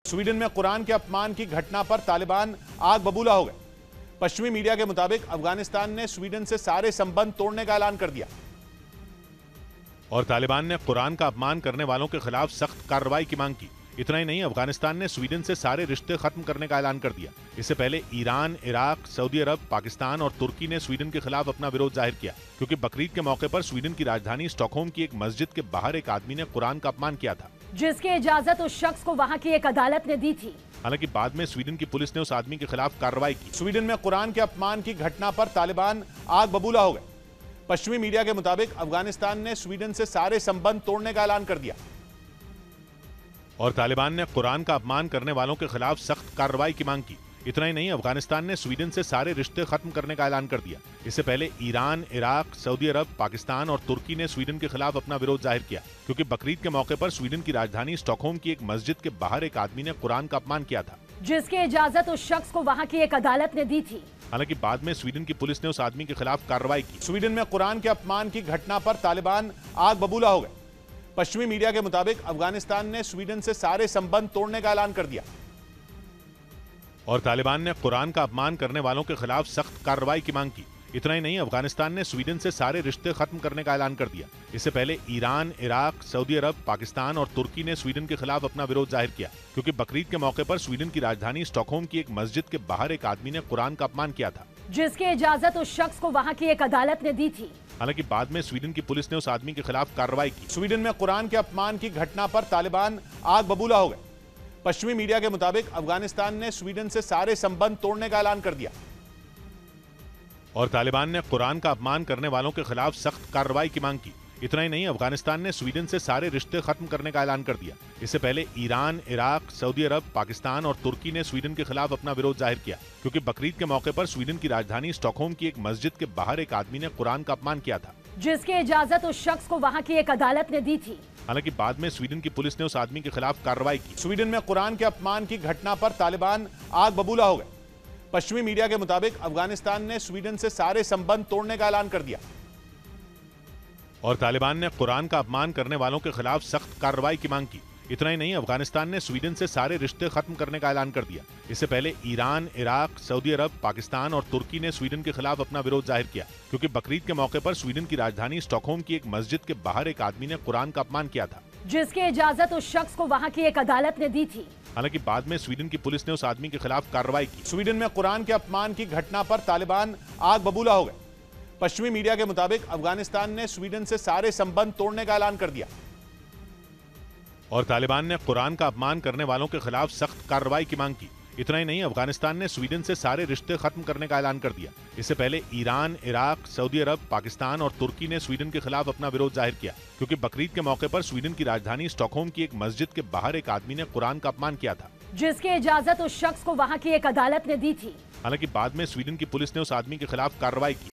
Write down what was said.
Sweden में कुरान के अपमान की घटना पर तालिबान आग बबूला हो गए। पश्चिमी मीडिया के मुताबिक अफगानिस्तान ने स्वीडन से सारे संबंध तोड़ने का ऐलान कर दिया और तालिबान ने कुरान का अपमान करने वालों के खिलाफ सख्त कार्रवाई की मांग की। इतना ही नहीं, अफगानिस्तान ने स्वीडन से सारे रिश्ते खत्म करने का ऐलान कर दिया। इससे पहले ईरान, इराक, सऊदी अरब, पाकिस्तान और तुर्की ने स्वीडन के खिलाफ अपना विरोध जाहिर किया, क्योंकि बकरीद के मौके पर स्वीडन की राजधानी स्टॉकहोम की एक मस्जिद के बाहर एक आदमी ने कुरान का अपमान किया था, जिसकी इजाजत उस शख्स को वहां की एक अदालत ने दी थी। हालांकि बाद में स्वीडन की पुलिस ने उस आदमी के खिलाफ कार्रवाई की। स्वीडन में कुरान के अपमान की घटना पर तालिबान आग बबूला हो गए। पश्चिमी मीडिया के मुताबिक अफगानिस्तान ने स्वीडन से सारे संबंध तोड़ने का ऐलान कर दिया और तालिबान ने कुरान का अपमान करने वालों के खिलाफ सख्त कार्रवाई की मांग की। इतना ही नहीं, अफगानिस्तान ने स्वीडन से सारे रिश्ते खत्म करने का ऐलान कर दिया। इससे पहले ईरान, इराक, सऊदी अरब, पाकिस्तान और तुर्की ने स्वीडन के खिलाफ अपना विरोध जाहिर किया, क्योंकि बकरीद के मौके पर स्वीडन की राजधानी स्टॉकहोम की एक मस्जिद के बाहर एक आदमी ने कुरान का अपमान किया था, जिसकी इजाजत उस शख्स को वहां की एक अदालत ने दी थी। हालांकि बाद में स्वीडन की पुलिस ने उस आदमी के खिलाफ कार्रवाई की। स्वीडन में कुरान के अपमान की घटना पर तालिबान आग बबूला हो गए। पश्चिमी मीडिया के मुताबिक अफगानिस्तान ने स्वीडन से सारे संबंध तोड़ने का ऐलान कर दिया और तालिबान ने कुरान का अपमान करने वालों के खिलाफ सख्त कार्रवाई की मांग की। इतना ही नहीं, अफगानिस्तान ने स्वीडन से सारे रिश्ते खत्म करने का ऐलान कर दिया। इससे पहले ईरान, इराक, सऊदी अरब, पाकिस्तान और तुर्की ने स्वीडन के खिलाफ अपना विरोध जाहिर किया, क्योंकि बकरीद के मौके पर स्वीडन की राजधानी स्टॉकहोम की एक मस्जिद के बाहर एक आदमी ने कुरान का अपमान किया था, जिसकी इजाजत उस शख्स को वहां की एक अदालत ने दी थी। हालांकि बाद में स्वीडन की पुलिस ने उस आदमी के खिलाफ कार्रवाई की। स्वीडन में कुरान के अपमान की घटना पर तालिबान आग बबूला हो गए। पश्चिमी मीडिया के मुताबिक अफगानिस्तान ने स्वीडन से सारे संबंध तोड़ने का ऐलान कर दिया और तालिबान ने कुरान का अपमान करने वालों के खिलाफ सख्त कार्रवाई की मांग की। इतना ही नहीं, अफगानिस्तान ने स्वीडन से सारे रिश्ते खत्म करने का ऐलान कर दिया। इससे पहले ईरान, इराक, सऊदी अरब, पाकिस्तान और तुर्की ने स्वीडन के खिलाफ अपना विरोध जाहिर किया, क्योंकि बकरीद के मौके पर स्वीडन की राजधानी स्टॉकहोम की एक मस्जिद के बाहर एक आदमी ने कुरान का अपमान किया था, जिसकी इजाजत उस शख्स को वहां की एक अदालत ने दी थी। हालांकि बाद में स्वीडन की पुलिस ने उस आदमी के खिलाफ कार्रवाई की। स्वीडन में कुरान के अपमान की घटना पर तालिबान आग बबूला हो गए। पश्चिमी मीडिया के मुताबिक अफगानिस्तान ने स्वीडन से सारे संबंध तोड़ने का ऐलान कर दिया और तालिबान ने कुरान का अपमान करने वालों के खिलाफ सख्त कार्रवाई की मांग की। इतना ही नहीं, अफगानिस्तान ने स्वीडन से सारे रिश्ते खत्म करने का ऐलान कर दिया। इससे पहले ईरान, इराक, सऊदी अरब, पाकिस्तान और तुर्की ने स्वीडन के खिलाफ अपना विरोध जाहिर किया, क्योंकि बकरीद के मौके पर स्वीडन की राजधानी स्टॉकहोम की एक मस्जिद के बाहर एक आदमी ने कुरान का अपमान किया था, जिसकी इजाजत उस शख्स को वहां की एक अदालत ने दी थी। हालांकि बाद में स्वीडन की पुलिस ने उस आदमी के खिलाफ कार्रवाई की। स्वीडन में कुरान के अपमान की घटना पर तालिबान आग बबूला हो गए। पश्चिमी मीडिया के मुताबिक अफगानिस्तान ने स्वीडन से सारे संबंध तोड़ने का ऐलान कर दिया और तालिबान ने कुरान का अपमान करने वालों के खिलाफ सख्त कार्रवाई की मांग की। इतना ही नहीं, अफगानिस्तान ने स्वीडन से सारे रिश्ते खत्म करने का ऐलान कर दिया। इससे पहले ईरान, इराक, सऊदी अरब, पाकिस्तान और तुर्की ने स्वीडन के खिलाफ अपना विरोध जाहिर किया, क्योंकि बकरीद के मौके पर स्वीडन की राजधानी स्टॉकहोम की एक मस्जिद के बाहर एक आदमी ने कुरान का अपमान किया था, जिसकी इजाजत उस शख्स को वहां की एक अदालत ने दी थी। हालांकि बाद में स्वीडन की पुलिस ने उस आदमी के खिलाफ कार्रवाई की।